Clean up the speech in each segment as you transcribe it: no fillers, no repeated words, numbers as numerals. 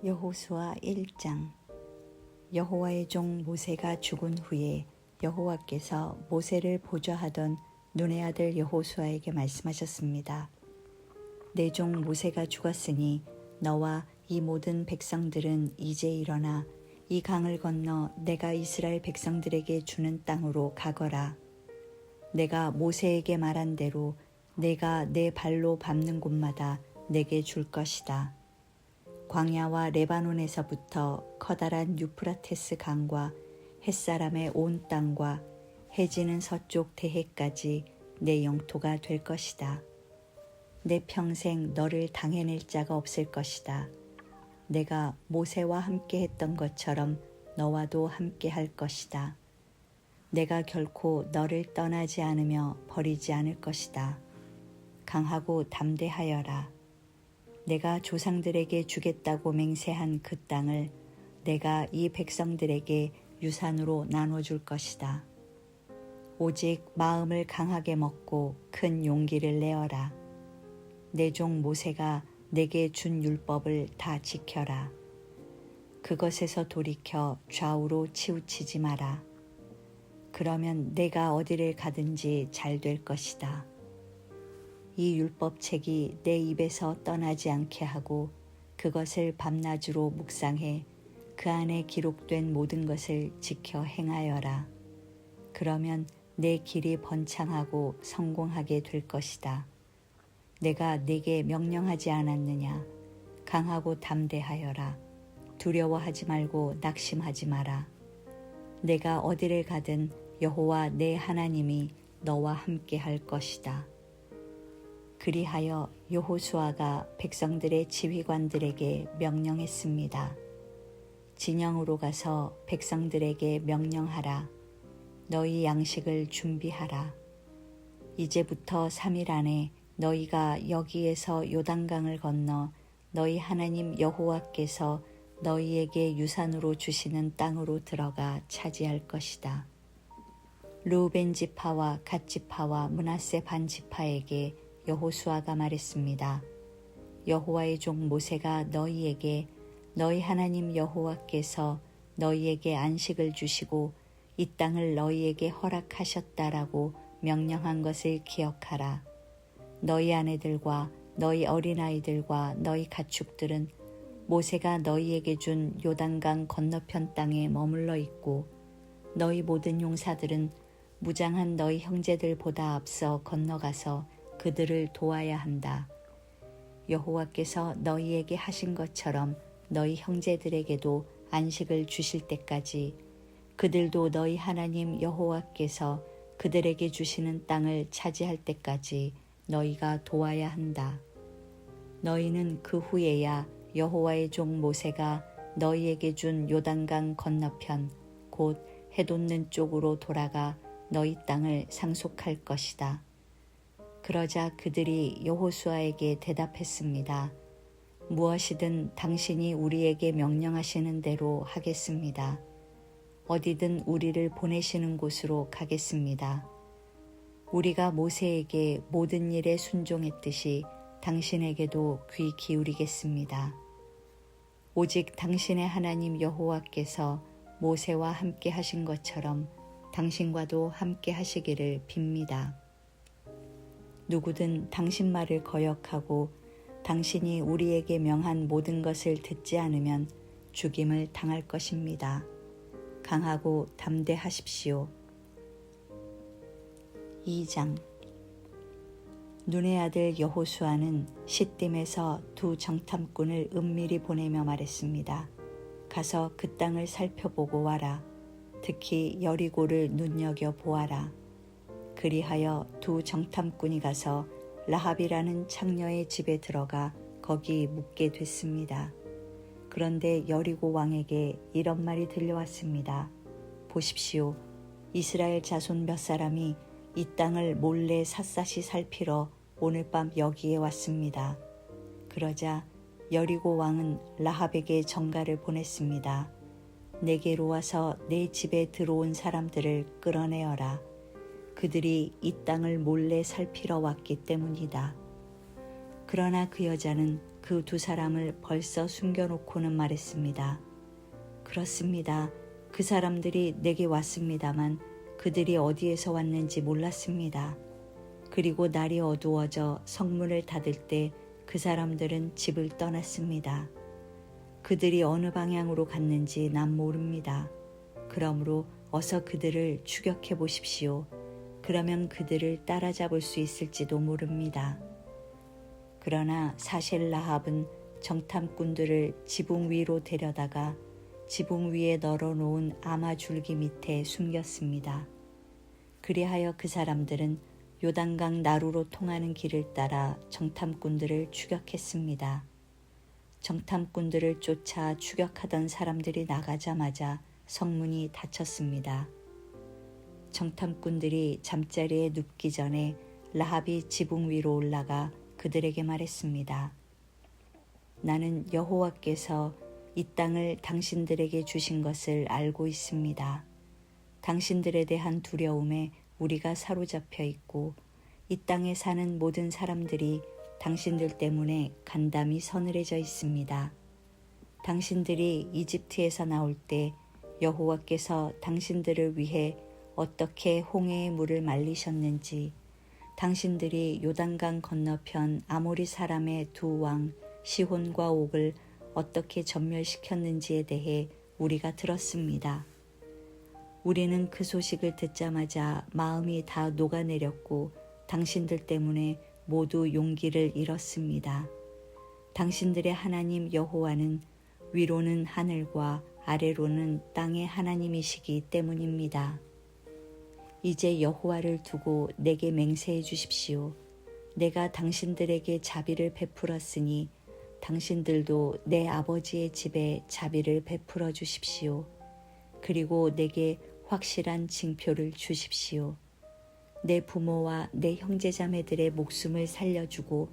여호수아 1장. 여호와의 종 모세가 죽은 후에 여호와께서 모세를 보좌하던 눈의 아들 여호수아에게 말씀하셨습니다. 내 종 모세가 죽었으니 너와 이 모든 백성들은 이제 일어나 이 강을 건너 내가 이스라엘 백성들에게 주는 땅으로 가거라. 내가 모세에게 말한 대로 내가 내 발로 밟는 곳마다 내게 줄 것이다. 광야와 레바논에서부터 커다란 유프라테스 강과 햇사람의 온 땅과 해지는 서쪽 대해까지 내 영토가 될 것이다. 내 평생 너를 당해낼 자가 없을 것이다. 내가 모세와 함께 했던 것처럼 너와도 함께 할 것이다. 내가 결코 너를 떠나지 않으며 버리지 않을 것이다. 강하고 담대하여라. 내가 조상들에게 주겠다고 맹세한 그 땅을 내가 이 백성들에게 유산으로 나눠줄 것이다. 오직 마음을 강하게 먹고 큰 용기를 내어라. 내 종 모세가 내게 준 율법을 다 지켜라. 그것에서 돌이켜 좌우로 치우치지 마라. 그러면 내가 어디를 가든지 잘 될 것이다. 이 율법책이 내 입에서 떠나지 않게 하고 그것을 밤낮으로 묵상해 그 안에 기록된 모든 것을 지켜 행하여라. 그러면 내 길이 번창하고 성공하게 될 것이다. 내가 네게 명령하지 않았느냐? 강하고 담대하여라. 두려워하지 말고 낙심하지 마라. 내가 어디를 가든 여호와 내 하나님이 너와 함께 할 것이다. 그리하여 여호수아가 백성들의 지휘관들에게 명령했습니다. 진영으로 가서 백성들에게 명령하라. 너희 양식을 준비하라. 이제부터 3일 안에 너희가 여기에서 요단강을 건너 너희 하나님 여호와께서 너희에게 유산으로 주시는 땅으로 들어가 차지할 것이다. 르우벤 지파와 갓 지파와 므낫세 반 지파에게 여호수아가 말했습니다. 여호와의 종 모세가 너희에게 너희 하나님 여호와께서 너희에게 안식을 주시고 이 땅을 너희에게 허락하셨다라고 명령한 것을 기억하라. 너희 아내들과 너희 어린아이들과 너희 가축들은 모세가 너희에게 준 요단강 건너편 땅에 머물러 있고 너희 모든 용사들은 무장한 너희 형제들보다 앞서 건너가서 그들을 도와야 한다. 여호와께서 너희에게 하신 것처럼 너희 형제들에게도 안식을 주실 때까지 그들도 너희 하나님 여호와께서 그들에게 주시는 땅을 차지할 때까지 너희가 도와야 한다. 너희는 그 후에야 여호와의 종 모세가 너희에게 준 요단강 건너편 곧 해돋는 쪽으로 돌아가 너희 땅을 상속할 것이다. 그러자 그들이 여호수아에게 대답했습니다. 무엇이든 당신이 우리에게 명령하시는 대로 하겠습니다. 어디든 우리를 보내시는 곳으로 가겠습니다. 우리가 모세에게 모든 일에 순종했듯이 당신에게도 귀 기울이겠습니다. 오직 당신의 하나님 여호와께서 모세와 함께 하신 것처럼 당신과도 함께 하시기를 빕니다. 누구든 당신 말을 거역하고 당신이 우리에게 명한 모든 것을 듣지 않으면 죽임을 당할 것입니다. 강하고 담대하십시오. 2장. 눈의 아들 여호수아는 시딤에서 두 정탐꾼을 은밀히 보내며 말했습니다. 가서 그 땅을 살펴보고 와라. 특히 여리고를 눈여겨보아라. 그리하여 두 정탐꾼이 가서 라합이라는 창녀의 집에 들어가 거기 묵게 됐습니다. 그런데 여리고 왕에게 이런 말이 들려왔습니다. 보십시오. 이스라엘 자손 몇 사람이 이 땅을 몰래 샅샅이 살피러 오늘 밤 여기에 왔습니다. 그러자 여리고 왕은 라합에게 전가를 보냈습니다. 내게로 와서 내 집에 들어온 사람들을 끌어내어라. 그들이 이 땅을 몰래 살피러 왔기 때문이다. 그러나 그 여자는 그 두 사람을 벌써 숨겨놓고는 말했습니다. 그렇습니다. 그 사람들이 내게 왔습니다만 그들이 어디에서 왔는지 몰랐습니다. 그리고 날이 어두워져 성문을 닫을 때 그 사람들은 집을 떠났습니다. 그들이 어느 방향으로 갔는지 난 모릅니다. 그러므로 어서 그들을 추격해 보십시오. 그러면 그들을 따라잡을 수 있을지도 모릅니다. 그러나 사실 라합은 정탐꾼들을 지붕 위로 데려다가 지붕 위에 널어놓은 아마 줄기 밑에 숨겼습니다. 그리하여 그 사람들은 요단강 나루로 통하는 길을 따라 정탐꾼들을 추격했습니다. 정탐꾼들을 쫓아 추격하던 사람들이 나가자마자 성문이 닫혔습니다. 정탐꾼들이 잠자리에 눕기 전에 라합이 지붕 위로 올라가 그들에게 말했습니다. 나는 여호와께서 이 땅을 당신들에게 주신 것을 알고 있습니다. 당신들에 대한 두려움에 우리가 사로잡혀 있고 이 땅에 사는 모든 사람들이 당신들 때문에 간담이 서늘해져 있습니다. 당신들이 이집트에서 나올 때 여호와께서 당신들을 위해 어떻게 홍해의 물을 말리셨는지, 당신들이 요단강 건너편 아모리 사람의 두 왕 시혼과 옥을 어떻게 전멸시켰는지에 대해 우리가 들었습니다. 우리는 그 소식을 듣자마자 마음이 다 녹아내렸고 당신들 때문에 모두 용기를 잃었습니다. 당신들의 하나님 여호와는 위로는 하늘과 아래로는 땅의 하나님이시기 때문입니다. 이제 여호와를 두고 내게 맹세해 주십시오. 내가 당신들에게 자비를 베풀었으니 당신들도 내 아버지의 집에 자비를 베풀어 주십시오. 그리고 내게 확실한 징표를 주십시오. 내 부모와 내 형제자매들의 목숨을 살려주고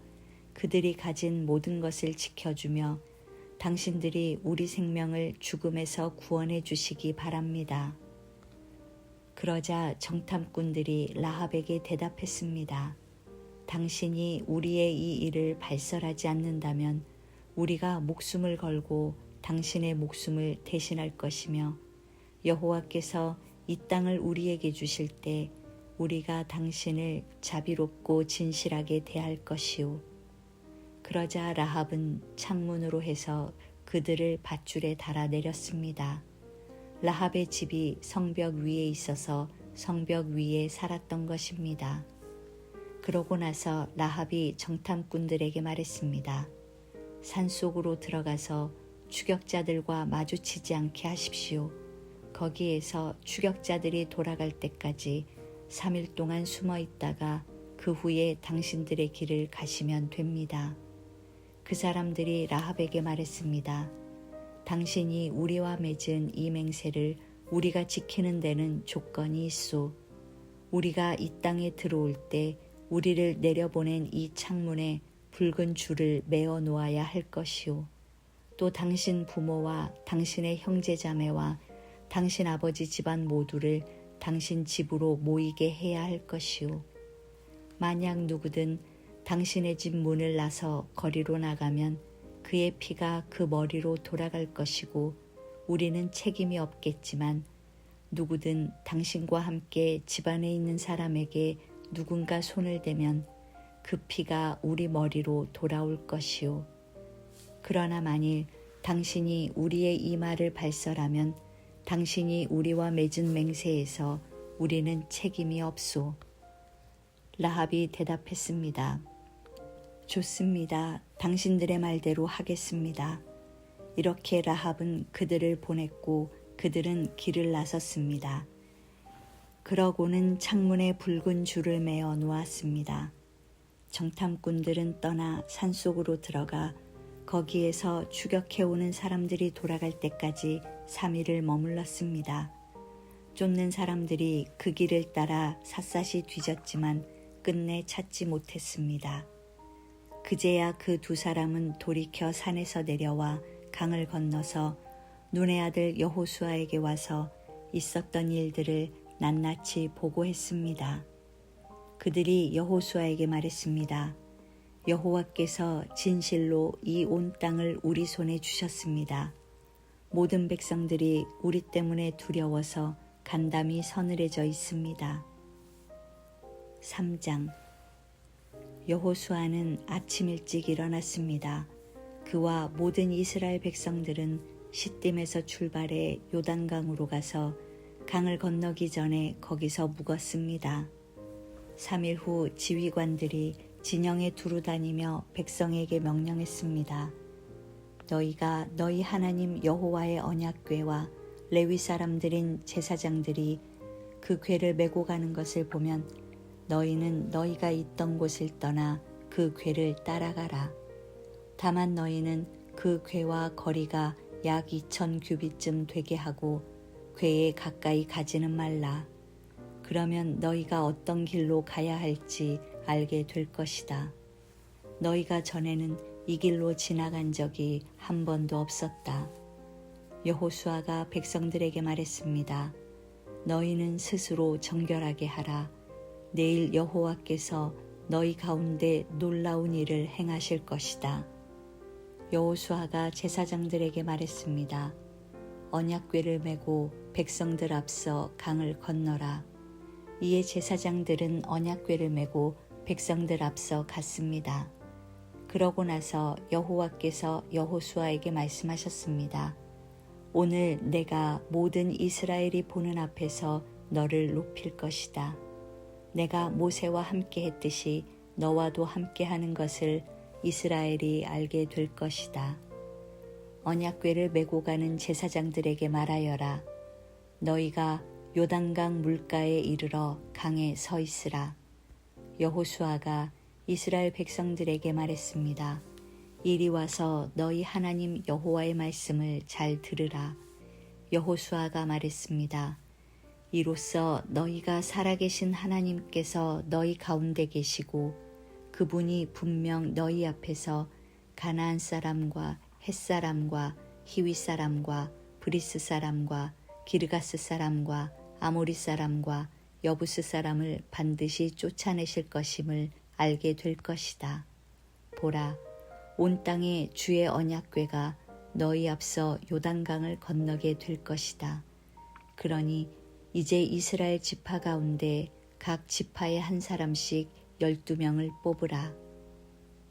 그들이 가진 모든 것을 지켜주며 당신들이 우리 생명을 죽음에서 구원해 주시기 바랍니다. 그러자 정탐꾼들이 라합에게 대답했습니다. 당신이 우리의 이 일을 발설하지 않는다면 우리가 목숨을 걸고 당신의 목숨을 대신할 것이며 여호와께서 이 땅을 우리에게 주실 때 우리가 당신을 자비롭고 진실하게 대할 것이오. 그러자 라합은 창문으로 해서 그들을 밧줄에 달아 내렸습니다. 라합의 집이 성벽 위에 있어서 성벽 위에 살았던 것입니다. 그러고 나서 라합이 정탐꾼들에게 말했습니다. 산속으로 들어가서 추격자들과 마주치지 않게 하십시오. 거기에서 추격자들이 돌아갈 때까지 3일 동안 숨어 있다가 그 후에 당신들의 길을 가시면 됩니다. 그 사람들이 라합에게 말했습니다. 당신이 우리와 맺은 이 맹세를 우리가 지키는 데는 조건이 있소. 우리가 이 땅에 들어올 때 우리를 내려보낸 이 창문에 붉은 줄을 메어 놓아야 할 것이오. 또 당신 부모와 당신의 형제자매와 당신 아버지 집안 모두를 당신 집으로 모이게 해야 할 것이오. 만약 누구든 당신의 집 문을 나서 거리로 나가면 그의 피가 그 머리로 돌아갈 것이고 우리는 책임이 없겠지만 누구든 당신과 함께 집안에 있는 사람에게 누군가 손을 대면 그 피가 우리 머리로 돌아올 것이오. 그러나 만일 당신이 우리의 이 말을 발설하면 당신이 우리와 맺은 맹세에서 우리는 책임이 없소. 라합이 대답했습니다. 좋습니다. 당신들의 말대로 하겠습니다. 이렇게 라합은 그들을 보냈고 그들은 길을 나섰습니다. 그러고는 창문에 붉은 줄을 메어 놓았습니다. 정탐꾼들은 떠나 산속으로 들어가 거기에서 추격해오는 사람들이 돌아갈 때까지 3일을 머물렀습니다. 쫓는 사람들이 그 길을 따라 샅샅이 뒤졌지만 끝내 찾지 못했습니다. 그제야 그 두 사람은 돌이켜 산에서 내려와 강을 건너서 눈의 아들 여호수아에게 와서 있었던 일들을 낱낱이 보고했습니다. 그들이 여호수아에게 말했습니다. 여호와께서 진실로 이 온 땅을 우리 손에 주셨습니다. 모든 백성들이 우리 때문에 두려워서 간담이 서늘해져 있습니다. 3장. 여호수아는 아침 일찍 일어났습니다. 그와 모든 이스라엘 백성들은 시딤에서 출발해 요단강으로 가서 강을 건너기 전에 거기서 묵었습니다. 3일 후 지휘관들이 진영에 두루 다니며 백성에게 명령했습니다. 너희가 너희 하나님 여호와의 언약궤와 레위 사람들인 제사장들이 그 궤를 메고 가는 것을 보면 너희는 너희가 있던 곳을 떠나 그 궤를 따라가라. 다만 너희는 그 궤와 거리가 약 2000규빗쯤 되게 하고 궤에 가까이 가지는 말라. 그러면 너희가 어떤 길로 가야 할지 알게 될 것이다. 너희가 전에는 이 길로 지나간 적이 한 번도 없었다. 여호수아가 백성들에게 말했습니다. 너희는 스스로 정결하게 하라. 내일 여호와께서 너희 가운데 놀라운 일을 행하실 것이다. 여호수아가 제사장들에게 말했습니다. 언약궤를 메고 백성들 앞서 강을 건너라. 이에 제사장들은 언약궤를 메고 백성들 앞서 갔습니다. 그러고 나서 여호와께서 여호수아에게 말씀하셨습니다. 오늘 내가 모든 이스라엘이 보는 앞에서 너를 높일 것이다. 내가 모세와 함께 했듯이 너와도 함께 하는 것을 이스라엘이 알게 될 것이다. 언약궤를 메고 가는 제사장들에게 말하여라. 너희가 요단강 물가에 이르러 강에 서 있으라. 여호수아가 이스라엘 백성들에게 말했습니다. 이리 와서 너희 하나님 여호와의 말씀을 잘 들으라. 여호수아가 말했습니다. 이로써 너희가 살아계신 하나님께서 너희 가운데 계시고 그분이 분명 너희 앞에서 가나안 사람과 헷 사람과 히위 사람과 브리스 사람과 기르가스 사람과 아모리 사람과 여부스 사람을 반드시 쫓아내실 것임을 알게 될 것이다. 보라, 온 땅에 주의 언약궤가 너희 앞서 요단강을 건너게 될 것이다. 그러니 이제 이스라엘 지파 가운데 각 지파에 한 사람씩 12명을 뽑으라.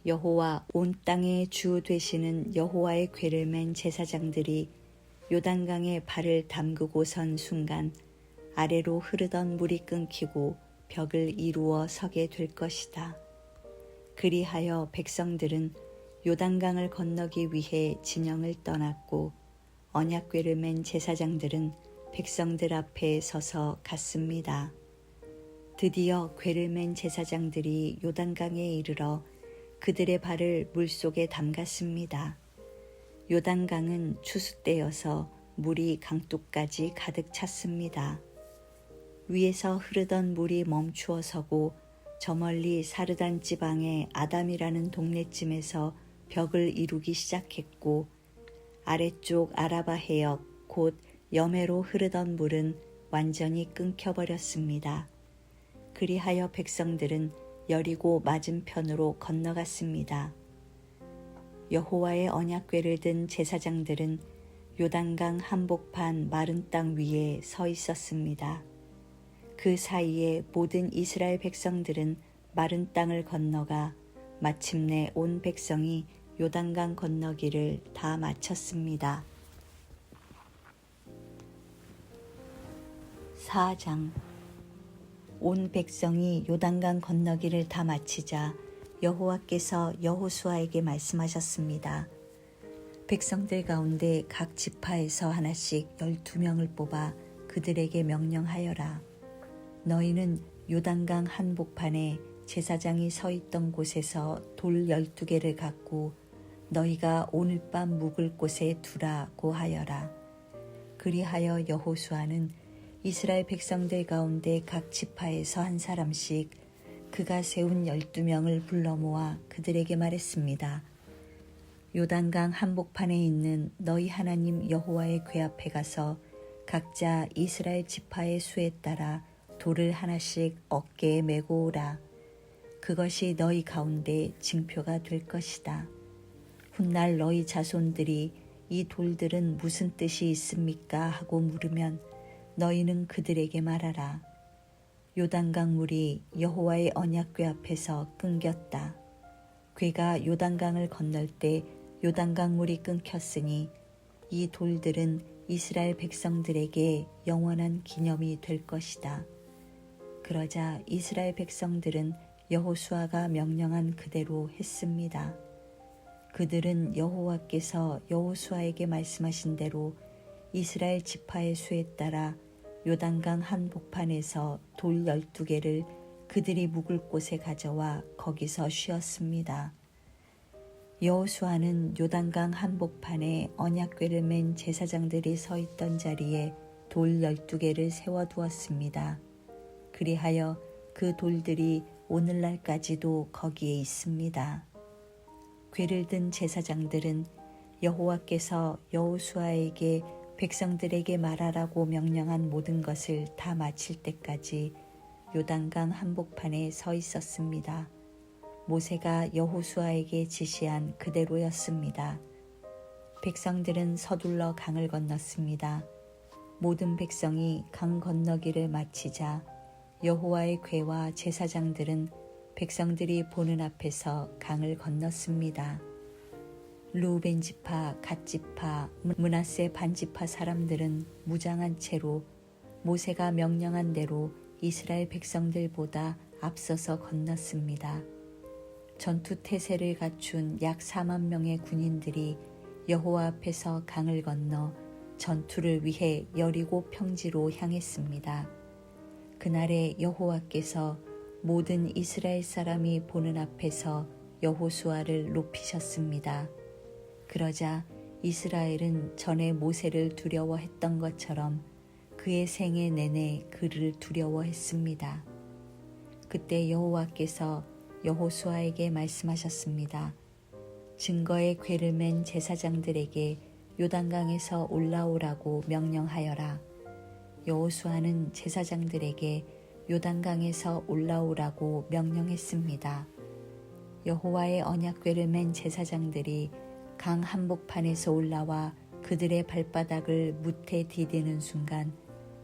여호와 온 땅의 주 되시는 여호와의 궤를 맨 제사장들이 요단강에 발을 담그고 선 순간 아래로 흐르던 물이 끊기고 벽을 이루어 서게 될 것이다. 그리하여 백성들은 요단강을 건너기 위해 진영을 떠났고 언약궤를 맨 제사장들은 백성들 앞에 서서 갔습니다. 드디어 궤를 맨 제사장들이 요단강에 이르러 그들의 발을 물속에 담갔습니다. 요단강은 추수 때여서 물이 강둑까지 가득 찼습니다. 위에서 흐르던 물이 멈추어 서고 저 멀리 사르단 지방의 아담이라는 동네쯤에서 벽을 이루기 시작했고 아래쪽 아라바 해역 곧 여매로 흐르던 물은 완전히 끊겨버렸습니다. 그리하여 백성들은 여리고 맞은편으로 건너갔습니다. 여호와의 언약궤를 든 제사장들은 요단강 한복판 마른 땅 위에 서 있었습니다. 그 사이에 모든 이스라엘 백성들은 마른 땅을 건너가 마침내 온 백성이 요단강 건너기를 다 마쳤습니다. 4장. 온 백성이 요단강 건너기를 다 마치자 여호와께서 여호수아에게 말씀하셨습니다. 백성들 가운데 각 지파에서 하나씩 12명을 뽑아 그들에게 명령하여라. 너희는 요단강 한복판에 제사장이 서 있던 곳에서 돌 12개를 갖고 너희가 오늘 밤 묵을 곳에 두라고 하여라. 그리하여 여호수아는 이스라엘 백성들 가운데 각 지파에서 한 사람씩 그가 세운 12명을 불러 모아 그들에게 말했습니다. 요단강 한복판에 있는 너희 하나님 여호와의 궤 앞에 가서 각자 이스라엘 지파의 수에 따라 돌을 하나씩 어깨에 메고 오라. 그것이 너희 가운데 징표가 될 것이다. 훗날 너희 자손들이 이 돌들은 무슨 뜻이 있습니까? 하고 물으면 너희는 그들에게 말하라. 요단강 물이 여호와의 언약궤 앞에서 끊겼다. 궤가 요단강을 건널 때 요단강 물이 끊겼으니 이 돌들은 이스라엘 백성들에게 영원한 기념이 될 것이다. 그러자 이스라엘 백성들은 여호수아가 명령한 그대로 했습니다. 그들은 여호와께서 여호수아에게 말씀하신 대로 이스라엘 지파의 수에 따라 요단강 한복판에서 돌 12개를 그들이 묵을 곳에 가져와 거기서 쉬었습니다. 여호수아는 요단강 한복판에 언약궤를 맨 제사장들이 서 있던 자리에 돌 12개를 세워두었습니다. 그리하여 그 돌들이 오늘날까지도 거기에 있습니다. 궤를 든 제사장들은 여호와께서 여호수아에게 백성들에게 말하라고 명령한 모든 것을 다 마칠 때까지 요단강 한복판에 서 있었습니다. 모세가 여호수아에게 지시한 그대로였습니다. 백성들은 서둘러 강을 건넜습니다. 모든 백성이 강 건너기를 마치자 여호와의 궤와 제사장들은 백성들이 보는 앞에서 강을 건넜습니다. 르우벤 지파, 갓 지파, 므낫세 반 지파 사람들은 무장한 채로 모세가 명령한 대로 이스라엘 백성들보다 앞서서 건넜습니다. 전투 태세를 갖춘 약 4만 명의 군인들이 여호와 앞에서 강을 건너 전투를 위해 여리고 평지로 향했습니다. 그날에 여호와께서 모든 이스라엘 사람이 보는 앞에서 여호수아를 높이셨습니다. 그러자 이스라엘은 전에 모세를 두려워했던 것처럼 그의 생애 내내 그를 두려워했습니다. 그때 여호와께서 여호수아에게 말씀하셨습니다. 증거의 궤를 맨 제사장들에게 요단강에서 올라오라고 명령하여라. 여호수아는 제사장들에게 요단강에서 올라오라고 명령했습니다. 여호와의 언약궤를 맨 제사장들이 강 한복판에서 올라와 그들의 발바닥을 무태 디디는 순간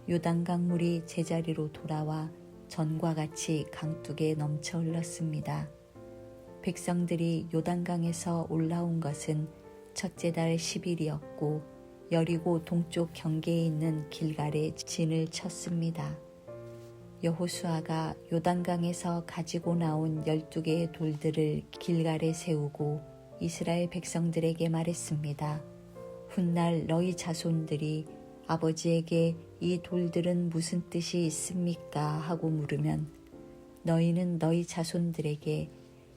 요단강 물이 제자리로 돌아와 전과 같이 강둑에 넘쳐 흘렀습니다. 백성들이 요단강에서 올라온 것은 첫째 달 10일이었고 여리고 동쪽 경계에 있는 길갈에 진을 쳤습니다. 여호수아가 요단강에서 가지고 나온 12개의 돌들을 길갈에 세우고 이스라엘 백성들에게 말했습니다. 훗날 너희 자손들이 아버지에게 이 돌들은 무슨 뜻이 있습니까? 하고 물으면 너희는 너희 자손들에게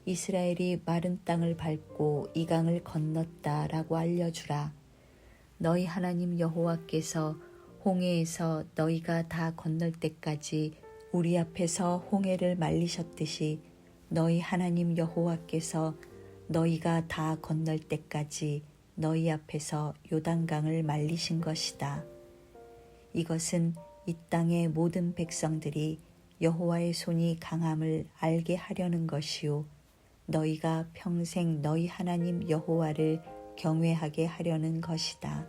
이스라엘이 마른 땅을 밟고 이 강을 건넜다 라고 알려주라. 너희 하나님 여호와께서 홍해에서 너희가 다 건널 때까지 우리 앞에서 홍해를 말리셨듯이 너희 하나님 여호와께서 너희가 다 건널 때까지 너희 앞에서 요단강을 말리신 것이다. 이것은 이 땅의 모든 백성들이 여호와의 손이 강함을 알게 하려는 것이요 너희가 평생 너희 하나님 여호와를 경외하게 하려는 것이다.